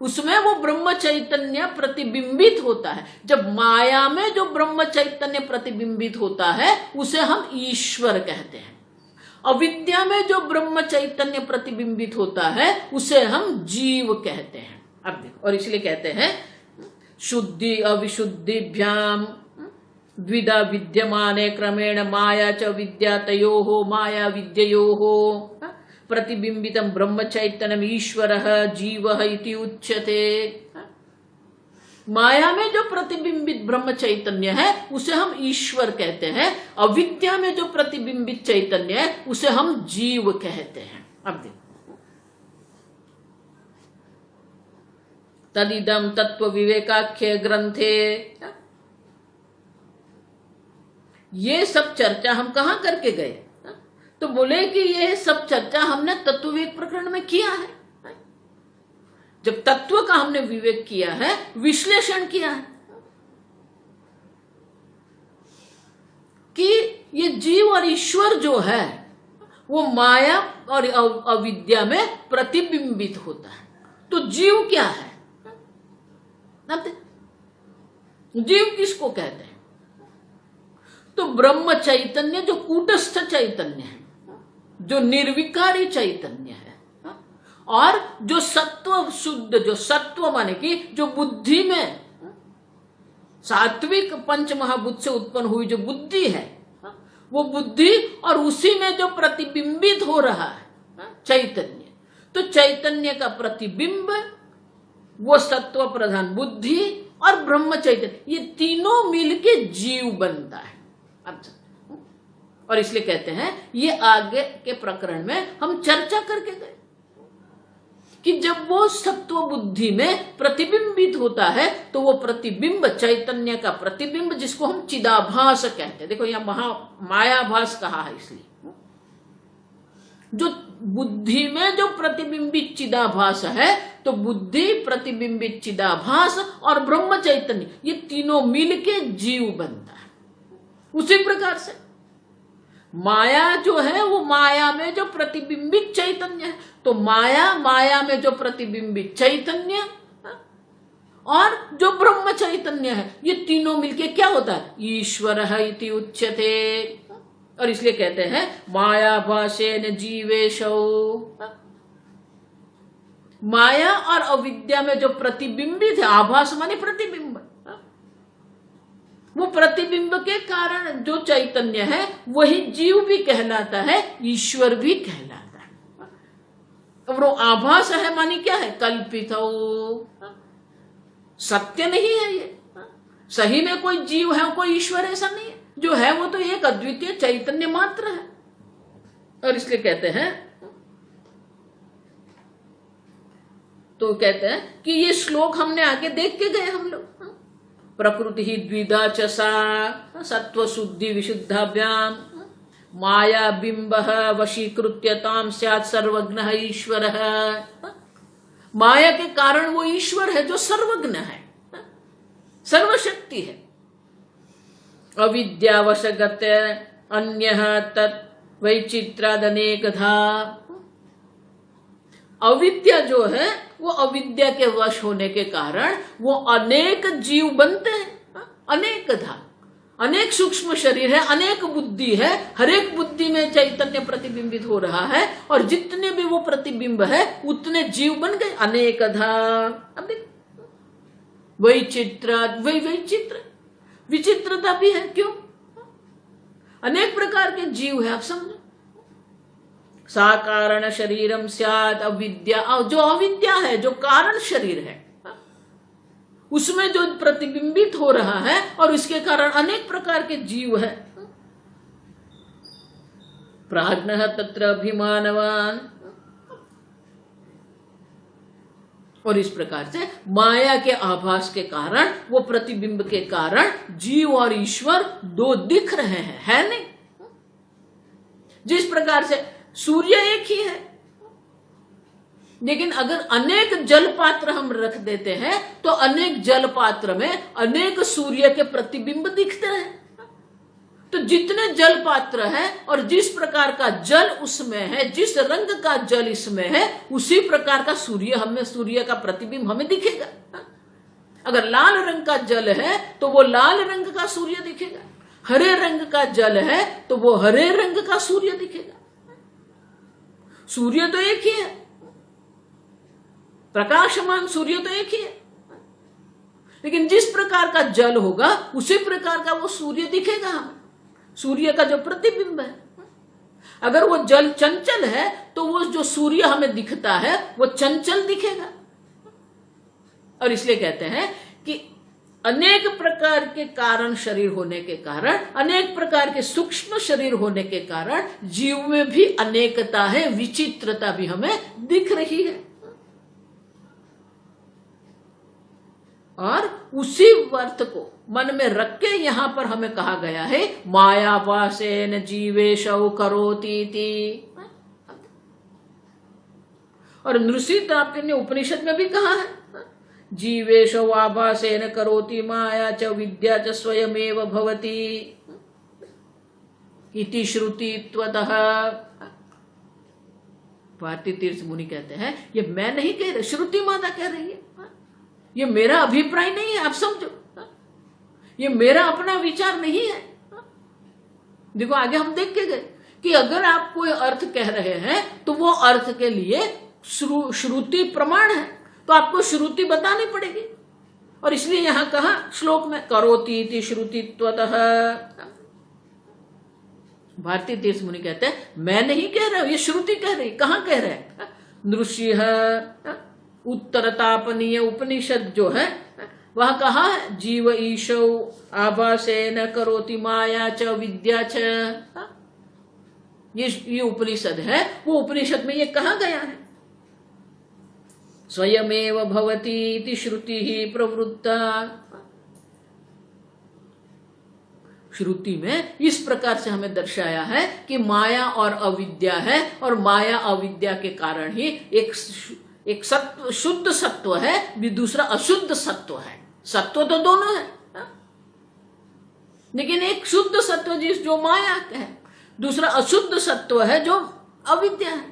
Speaker 1: उसमें वो ब्रह्म चैतन्य प्रतिबिंबित होता है। जब माया में जो ब्रह्म चैतन्य प्रतिबिंबित होता है, उसे हम ईश्वर कहते हैं। अविद्या में जो ब्रह्म चैतन्य प्रतिबिंबित होता है, उसे हम जीव कहते हैं। अब देखो, और इसलिए कहते हैं शुद्धि अविशुद्धिभ्याम द्विधा विद्यमाने क्रमेण माया च विद्या तयोः माया विद्ययोः प्रतिबिंबितम ब्रह्म चैतन्यम ईश्वरः जीवः इति उच्यते। माया में जो प्रतिबिंबित ब्रह्म चैतन्य है, उसे हम ईश्वर कहते हैं। अविद्या में जो प्रतिबिंबित चैतन्य है, उसे हम जीव कहते हैं। अब देखो, तदिदम तत्व विवेकाख्य ग्रंथे ये सब चर्चा हम कहाँ करके गए? तो बोले कि ये सब चर्चा हमने तत्व विवेक प्रकरण में किया है। जब तत्व का हमने विवेक किया है, विश्लेषण किया है कि ये जीव और ईश्वर जो है वो माया और अविद्या में प्रतिबिंबित होता है। तो जीव क्या है? जीव किसको कहते हैं? तो ब्रह्म चैतन्य जो कूटस्थ चैतन्य है, जो निर्विकारी चैतन्य है, और जो सत्व शुद्ध, जो सत्व माने कि जो बुद्धि में सात्विक पंच महाभूत से उत्पन्न हुई जो बुद्धि है, वो बुद्धि और उसी में जो प्रतिबिंबित हो रहा है चैतन्य, तो चैतन्य का प्रतिबिंब वो सत्व प्रधान बुद्धि और ब्रह्म चैतन्य, ये तीनों मिलके जीव बनता है। और इसलिए कहते हैं, ये आगे के प्रकरण में हम चर्चा करके गए कि जब वो सत्व बुद्धि में प्रतिबिंबित होता है तो वो प्रतिबिंब चैतन्य का प्रतिबिंब, जिसको हम चिदाभास कहते हैं। देखो यहां मायाभास कहा है, इसलिए जो बुद्धि में जो प्रतिबिंबित चिदाभास है, तो बुद्धि प्रतिबिंबित चिदाभास और ब्रह्म चैतन्य, ये तीनों मिलके जीव बनता है। उसी प्रकार से माया जो है वो माया में जो प्रतिबिंबित चैतन्य है, तो माया में जो प्रतिबिंबित चैतन्य और जो ब्रह्म चैतन्य है, ये तीनों मिलके क्या होता है? ईश्वर है इति उच्यते। और इसलिए कहते हैं माया भाषेन जीवेशो। माया और अविद्या में जो प्रतिबिंबित है, आभास माने प्रतिबिंब, वो प्रतिबिंब के कारण जो चैतन्य है वही जीव भी कहलाता है, ईश्वर भी कहलाता है। अब वो आभास है मानी क्या है? कल्पित हो, सत्य नहीं है ये। सही में कोई जीव है, कोई ईश्वर ऐसा नहीं है। जो है वो तो एक अद्वितीय चैतन्य मात्र है। और इसलिए कहते हैं, तो कहते हैं कि ये श्लोक हमने आगे देख के गए हम लोग। प्रकृति ही द्विधा चसा सत्व शुद्धि विशुद्धाभ्याम माया बिंब वशीकृत्यताम स्यात् सर्वज्ञ ईश्वर। माया के कारण वो ईश्वर है जो सर्वज्ञ है, सर्वशक्ति है। अविद्यावशगत अन्यः तत् वैचित्रादनेकधा। अविद्या जो है वो अविद्या के वश होने के कारण वो अनेक जीव बनते हैं, अनेकधा, अनेक सूक्ष्म शरीर है, अनेक बुद्धि है, हर एक बुद्धि में चैतन्य प्रतिबिंबित हो रहा है, और जितने भी वो प्रतिबिंब है उतने जीव बन गए, अनेकधा। अब वैचित्र, वैचित्र विचित्रता भी है। क्यों? अनेक प्रकार के जीव है, आप समझो। साकारण शरीरम स्यात् अविद्या, जो अविद्या है, जो कारण शरीर है, उसमें जो प्रतिबिंबित हो रहा है और इसके कारण अनेक प्रकार के जीव है। प्राज्ञः तत्र अभिमानवान। और इस प्रकार से माया के आभास के कारण, वो प्रतिबिंब के कारण जीव और ईश्वर दो दिख रहे हैं, है नहीं? जिस प्रकार से सूर्य एक ही है, लेकिन अगर अनेक जल पात्र हम रख देते हैं तो अनेक जल पात्र में अनेक सूर्य के प्रतिबिंब दिखते हैं। तो जितने जल पात्र है और जिस प्रकार का जल उसमें है, जिस रंग का जल इसमें है, उसी प्रकार का सूर्य का प्रतिबिंब हमें दिखेगा। अगर लाल रंग का जल है तो वो लाल रंग का सूर्य दिखेगा, हरे रंग का जल है तो वो हरे रंग का सूर्य दिखेगा। सूर्य तो एक ही है, प्रकाशमान सूर्य तो एक ही है, लेकिन जिस प्रकार का जल होगा उसी प्रकार का वो सूर्य दिखेगा हमें, सूर्य का जो प्रतिबिंब है। अगर वो जल चंचल है तो वो जो सूर्य हमें दिखता है वो चंचल दिखेगा। और इसलिए कहते हैं कि अनेक प्रकार के कारण शरीर होने के कारण, अनेक प्रकार के सूक्ष्म शरीर होने के कारण जीव में भी अनेकता है, विचित्रता भी हमें दिख रही है। और उसी अर्थ को मन में रख के यहां पर हमें कहा गया है मायावासेन जीवेशौ करोतीति। और नृसित आपके ने उपनिषद में भी कहा है जीवेशौ आभासेन करोति माया च विद्या च स्वयमेव भवति इति श्रुतित्वतः। भारती तीर्थ मुनि कहते हैं ये मैं नहीं कह रही, श्रुति माता कह रही है, ये मेरा अभिप्राय नहीं है, आप समझो, ये मेरा अपना विचार नहीं है। देखो आगे हम देख के गए कि अगर आप कोई अर्थ कह रहे हैं तो वो अर्थ के लिए श्रुति प्रमाण है, तो आपको श्रुति बतानी पड़ेगी। और इसलिए यहां कहा श्लोक में करोति इति श्रुतित्वतः। भारतीय तीर्थ मुनि कहते हैं मैं नहीं कह रहा हूं, ये श्रुति कह रही। कहां कह रहे हैं? नृषिः उत्तर तापनीय उपनिषद जो है वह कहा है जीव ईशौ आभासेन करोति माया च विद्या च। ये उपनिषद है, वो उपनिषद में ये कहा गया है स्वयमेव भवति इति श्रुति ही प्रवृत्ता। श्रुति में इस प्रकार से हमें दर्शाया है कि माया और अविद्या है, और माया अविद्या के कारण ही एक सत्व शुद्ध सत्व है, भी दूसरा अशुद्ध सत्व है। सत्व तो दोनों है, लेकिन एक शुद्ध सत्व जो माया है, दूसरा अशुद्ध सत्व है जो अविद्या है।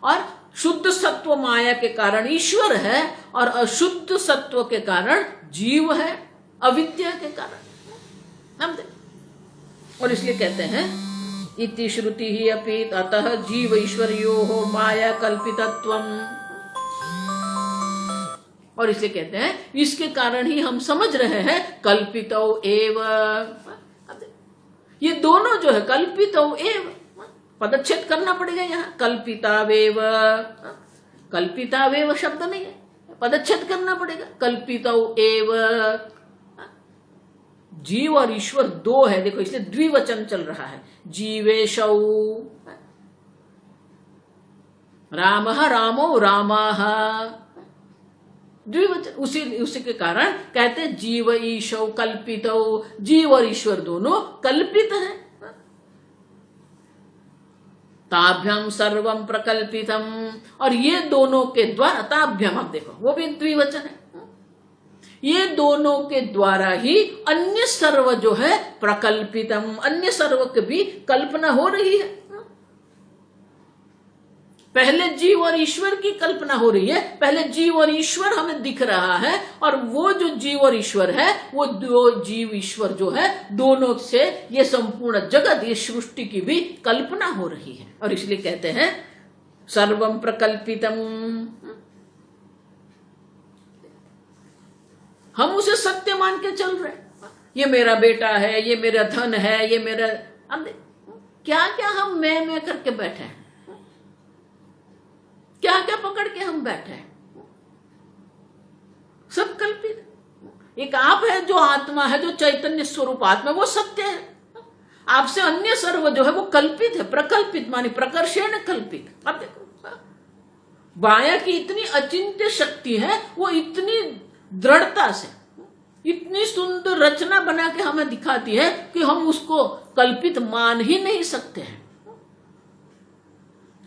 Speaker 1: और शुद्ध सत्व माया के कारण ईश्वर है, और अशुद्ध सत्व के कारण जीव है, अविद्या के कारण। हम और इसलिए कहते हैं इति श्रुति ही अपि अतः जीव ईश्वरयोः माया कल्पितत्वम्। और इसलिए कहते हैं इसके कारण ही हम समझ रहे हैं कल्पितौ एव। ये दोनों जो है कल्पितौ एव, पदच्छेद करना पड़ेगा यहाँ, कल्पितावेव। कल्पितावेव शब्द नहीं है, पदच्छेद करना पड़ेगा, कल्पितौ एव। जीव और ईश्वर दो है, देखो इसलिए द्विवचन चल रहा है। जीवेशौ रामः रामो रामाः, द्विवचन। उसी के कारण कहते हैं जीव ईशौ कल्पितौ, जीव और ईश्वर दोनों कल्पित है। ताभ्याम सर्वम प्रकल्पितम, और ये दोनों के द्वारा, ताभ्याम आप देखो वो भी द्विवचन है, ये दोनों के द्वारा ही अन्य सर्व जो है प्रकल्पितम, अन्य सर्व की भी कल्पना हो रही है। पहले जीव और ईश्वर की कल्पना हो रही है, पहले जीव और ईश्वर हमें दिख रहा है, और वो जो जीव और ईश्वर है, वो दो जीव ईश्वर जो है, दोनों से ये संपूर्ण जगत, ये सृष्टि की भी कल्पना हो रही है। और इसलिए कहते हैं सर्वम प्रकल्पितम। हम उसे सत्य मान के चल रहे हैं, ये मेरा बेटा है, ये मेरा धन है, ये मेरा, अब क्या क्या हम मैं करके बैठे हैं, क्या क्या पकड़ के हम बैठे हैं, सब कल्पित। एक आप है जो आत्मा है, जो चैतन्य स्वरूप आत्मा, वो सत्य है। आपसे अन्य सर्व जो है वो कल्पित है, प्रकल्पित मानी प्रकर्षण कल्पित। अब देखो माया की इतनी अचिंत्य शक्ति है, वो इतनी दृढ़ता से इतनी सुंदर रचना बना के हमें दिखाती है कि हम उसको कल्पित मान ही नहीं सकते हैं।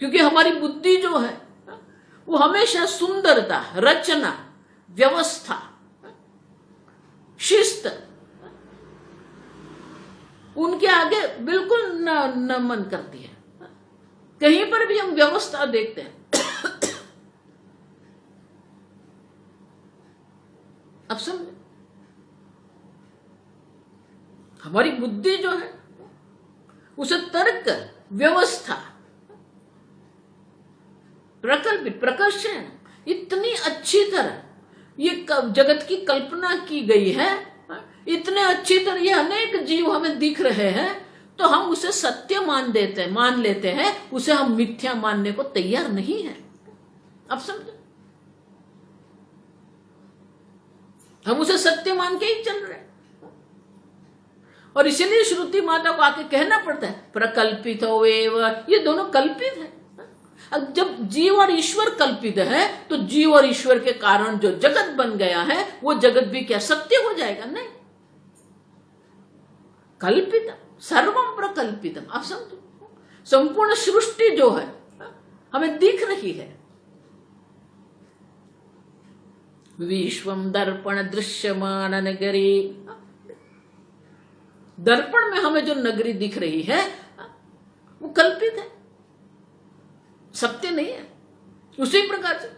Speaker 1: क्योंकि हमारी बुद्धि जो है वो हमेशा सुंदरता, रचना, व्यवस्था, शिस्त, उनके आगे बिल्कुल नमन करती है। कहीं पर भी हम व्यवस्था देखते हैं, अब समझे, हमारी बुद्धि जो है उसे तर्क, व्यवस्था, प्रकल्पित, प्रकर्षण इतनी अच्छी तरह ये जगत की कल्पना की गई है, इतने अच्छी तरह ये अनेक जीव हमें दिख रहे हैं, तो हम उसे सत्य मान लेते हैं, उसे हम मिथ्या मानने को तैयार नहीं है। अब समझे, हम उसे सत्य मान के ही चल रहे हैं। और इसीलिए श्रुति माता को आके कहना पड़ता है प्रकल्पितो एव, ये दोनों कल्पित है। अब जब जीव और ईश्वर कल्पित है तो जीव और ईश्वर के कारण जो जगत बन गया है वो जगत भी क्या सत्य हो जाएगा? नहीं, कल्पित, सर्वम प्रकल्पितम। आप समझो, संपूर्ण सृष्टि जो है हमें दिख रही है। विश्वम दर्पण दृश्यमान नगरी, दर्पण में हमें जो नगरी दिख रही है वो कल्पित है, सत्य नहीं है। उसी प्रकार से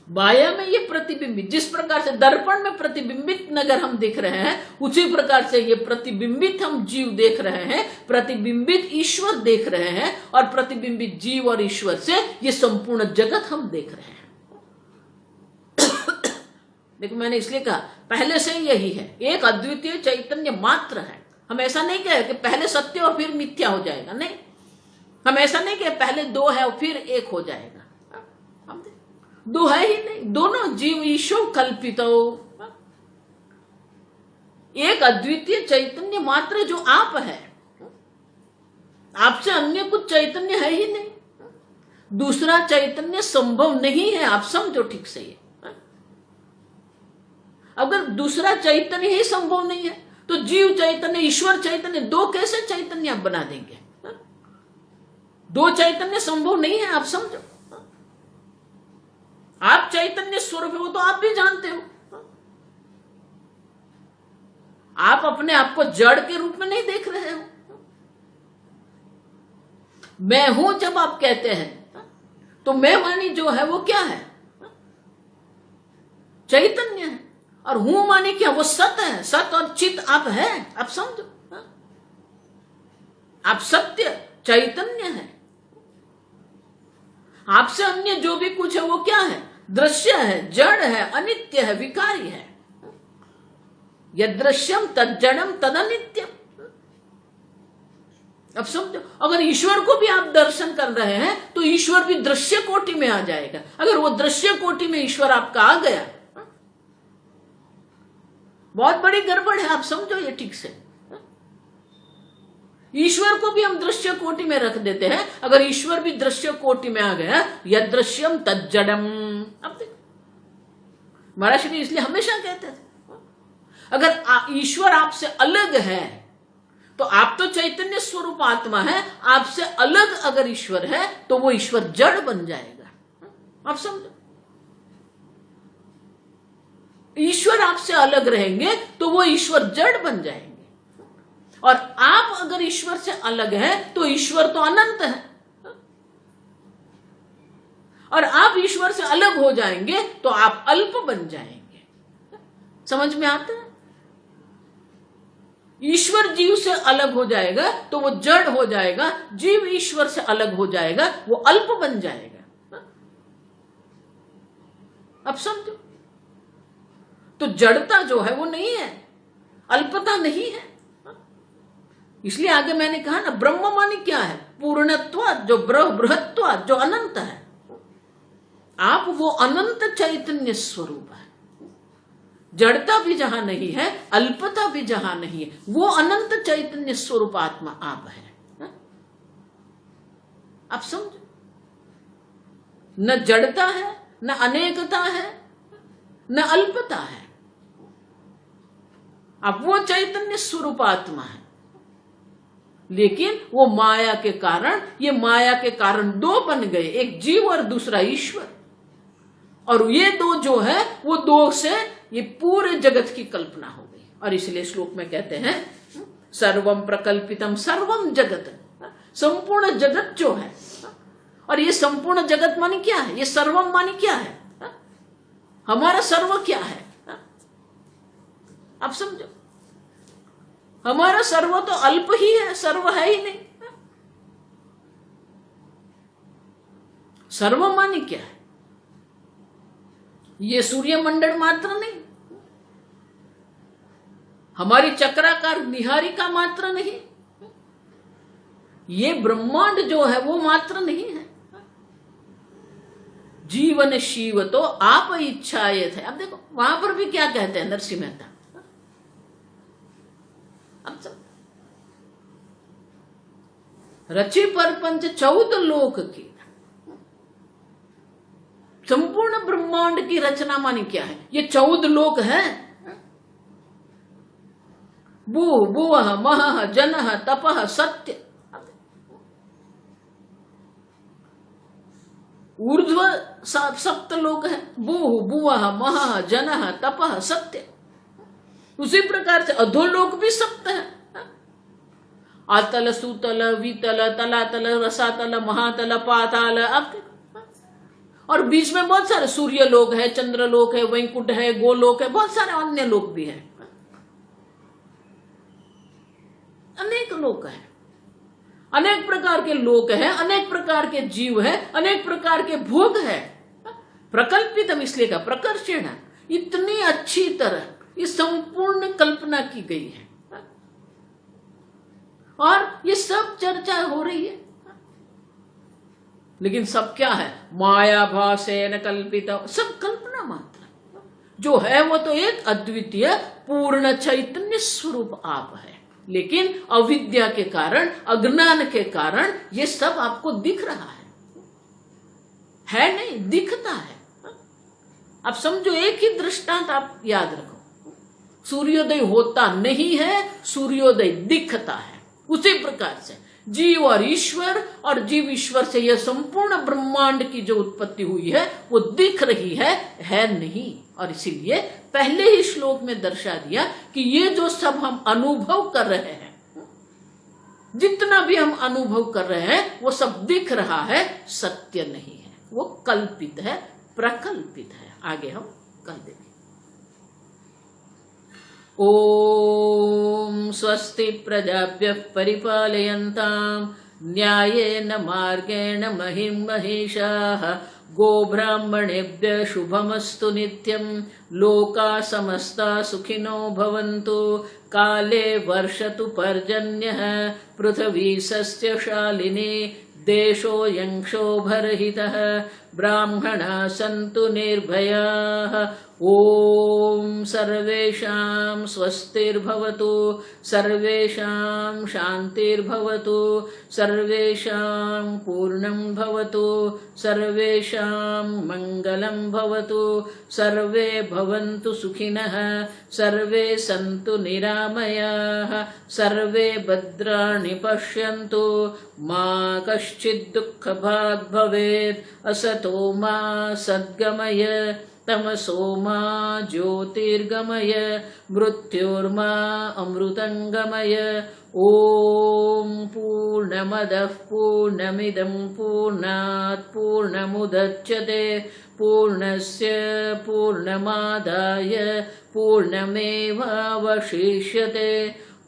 Speaker 1: माया में ये प्रतिबिंबित, जिस प्रकार से दर्पण में प्रतिबिंबित नगर हम देख रहे हैं, उसी प्रकार से ये प्रतिबिंबित हम जीव देख रहे हैं, प्रतिबिंबित ईश्वर देख रहे हैं, और प्रतिबिंबित जीव और ईश्वर से ये संपूर्ण जगत हम देख रहे हैं। देखो, मैंने इसलिए कहा पहले से यही है, एक अद्वितीय चैतन्य मात्र है। हम ऐसा नहीं कहे कि पहले सत्य और फिर मिथ्या हो जाएगा, नहीं। हम ऐसा नहीं कहे पहले दो है और फिर एक हो जाएगा, दो है ही नहीं, दोनों जीव ईश्वर कल्पित हो। एक अद्वितीय चैतन्य मात्र जो आप है, आपसे अन्य कुछ चैतन्य है ही नहीं, दूसरा चैतन्य संभव नहीं है। आप समझो ठीक से ये, अगर दूसरा चैतन्य ही संभव नहीं है तो जीव चैतन्य ईश्वर चैतन्य दो कैसे चैतन्य आप बना देंगे? दो चैतन्य संभव नहीं है। आप समझो, आप चैतन्य स्वरूप हो तो आप भी जानते हो, आप अपने आप को जड़ के रूप में नहीं देख रहे हो। मैं हूं जब आप कहते हैं तो मैं मानी जो है वो क्या है? चैतन्य है। और हूं माने क्या? वो सत है। सत और चित आप है। आप समझो, आप सत्य चैतन्य है। आपसे अन्य जो भी कुछ है वो क्या है? दृश्य है, जड़ है, अनित्य है, विकारी है। यदृश्यम तज्जड़म तदनित्यम। अब समझो, अगर ईश्वर को भी आप दर्शन कर रहे हैं तो ईश्वर भी दृश्य कोटि में आ जाएगा। अगर वो दृश्य कोटि में ईश्वर आपका आ गया, बहुत बड़ी गड़बड़ है। आप समझो ये ठीक से, ईश्वर को भी हम दृश्य कोटि में रख देते हैं। अगर ईश्वर भी दृश्य कोटि में आ गया, यदृश्यम तज्जडम। अब देखो, महाराज श्री इसलिए हमेशा कहते थे अगर ईश्वर आपसे अलग है तो आप तो चैतन्य स्वरूप आत्मा है, आपसे अलग अगर ईश्वर है तो वो ईश्वर जड़ बन जाएगा। आप समझो, ईश्वर आपसे अलग रहेंगे तो वो ईश्वर जड़ बन जाएंगे। और आप अगर ईश्वर से अलग है तो ईश्वर तो अनंत है, और आप ईश्वर से अलग हो जाएंगे तो आप अल्प बन जाएंगे। समझ में आता है? ईश्वर जीव से अलग हो जाएगा तो वो जड़ हो जाएगा, जीव ईश्वर से अलग हो जाएगा वो अल्प बन जाएगा। अब समझो, तो जड़ता जो है वो नहीं है, अल्पता नहीं है। इसलिए आगे मैंने कहा ना, ब्रह्म मानी क्या है? पूर्णत्व, जो बृहत्व, जो अनंत है। आप वो अनंत चैतन्य स्वरूप है। जड़ता भी जहां नहीं है, अल्पता भी जहां नहीं है, वो अनंत चैतन्य स्वरूप आत्मा आप है। आप समझो, न जड़ता है, न अनेकता है, न अल्पता है। अब वो चैतन्य स्वरूप आत्मा है, लेकिन वो माया के कारण, ये माया के कारण दो बन गए, एक जीव और दूसरा ईश्वर। और ये दो जो है वो दो से ये पूरे जगत की कल्पना हो गई। और इसलिए श्लोक में कहते हैं सर्वम प्रकल्पितम सर्वम जगत, संपूर्ण जगत जो है। और ये संपूर्ण जगत मानी क्या है? ये सर्वम मानी क्या है? हमारा सर्व क्या है? आप समझो, हमारा सर्व तो अल्प ही है, सर्व है ही नहीं। सर्व मानी क्या है? ये सूर्यमंडल मात्र नहीं, हमारी चक्राकार निहारिका मात्र नहीं, ये ब्रह्मांड जो है वो मात्र नहीं है। जीवन शिव तो आप इच्छाए थे। अब देखो वहां पर भी क्या कहते हैं नरसिंह मेहता। अब सब रचि परपंच 14 लोक की, संपूर्ण ब्रह्मांड की रचना मानी क्या है? ये 14 लोक है। भू भुवः महः जनः तपः सत्य। ऊर्ध्व 7 लोक है, भू भुवः महः जनः तपः सत्य। उसी प्रकार से अधोलोक भी सप्त है, आतल सुतल वितल तलातल रसातल महातल पाताल। आप और बीच में बहुत सारे सूर्य लोक है, चंद्र लोक है, वैकुंठ है, गोलोक है, बहुत सारे अन्य लोक भी है, अनेक लोक है, अनेक प्रकार के लोक है, अनेक प्रकार के जीव है, अनेक प्रकार के भोग है। प्रकल्पितम इसलिए का प्रकर्षण, इतनी अच्छी तरह ये संपूर्ण कल्पना की गई है और ये सब चर्चा हो रही है। लेकिन सब क्या है? माया भासेन कल्पित, सब कल्पना मात्र। जो है वो तो एक अद्वितीय पूर्ण चैतन्य स्वरूप आप है, लेकिन अविद्या के कारण, अज्ञान के कारण ये सब आपको दिख रहा है नहीं, दिखता है। आप समझो, एक ही दृष्टांत आप याद रखो, सूर्योदय होता नहीं है, सूर्योदय दिखता है। उसी प्रकार से जीव और जीव ईश्वर से यह संपूर्ण ब्रह्मांड की जो उत्पत्ति हुई है वो दिख रही है नहीं। और इसीलिए पहले ही श्लोक में दर्शा दिया कि ये जो सब हम अनुभव कर रहे हैं, जितना भी हम अनुभव कर रहे हैं वो सब दिख रहा है, सत्य नहीं है, वो कल्पित है, प्रकल्पित है। आगे हम कल देखेंगे। ओम स्वस्ति प्रजाभ्यः परिपालयन्तां न्यायेन मार्गेण महिं महिषाः गोब्राह्मणेभ्यः शुभमस्तु नित्यं लोकाः समस्ताः सुखिनो भवन्तु काले वर्षतु पर्जन्यः पृथिवी सस्यशालिनी देशोऽयं क्षोभरहितः ब्राह्मणाः सन्तु निर्भयाः। ओम सर्वेषां स्वस्तिर्भवतु, सर्वेषां शान्तिर्भवतु, सर्वेषां पूर्णं भवतु, सर्वेषां मङ्गलं भवतु, सर्वे भवन्तु सुखिनः, सर्वे सन्तु निरामयाः, सर्वे भद्राणि पश्यन्तु, मा कश्चित् दुःखभाग् भवेत्। असतो मा सद्गमय, तमसो मा ज्योतिर्गमय, मृत्योर्मा अमृतंगमय। ओम पूर्णमदः पूर्णमिदं पूर्णात् पूर्णमुदच्यते पूर्णस्य पूर्णमादाय पूर्णमेवावशिष्यते।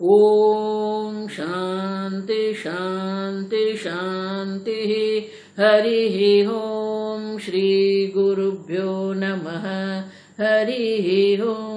Speaker 1: ओम शांति शांति शांति। हरिः ओम। श्री गुरुभ्यो नमः। हरिः ओम।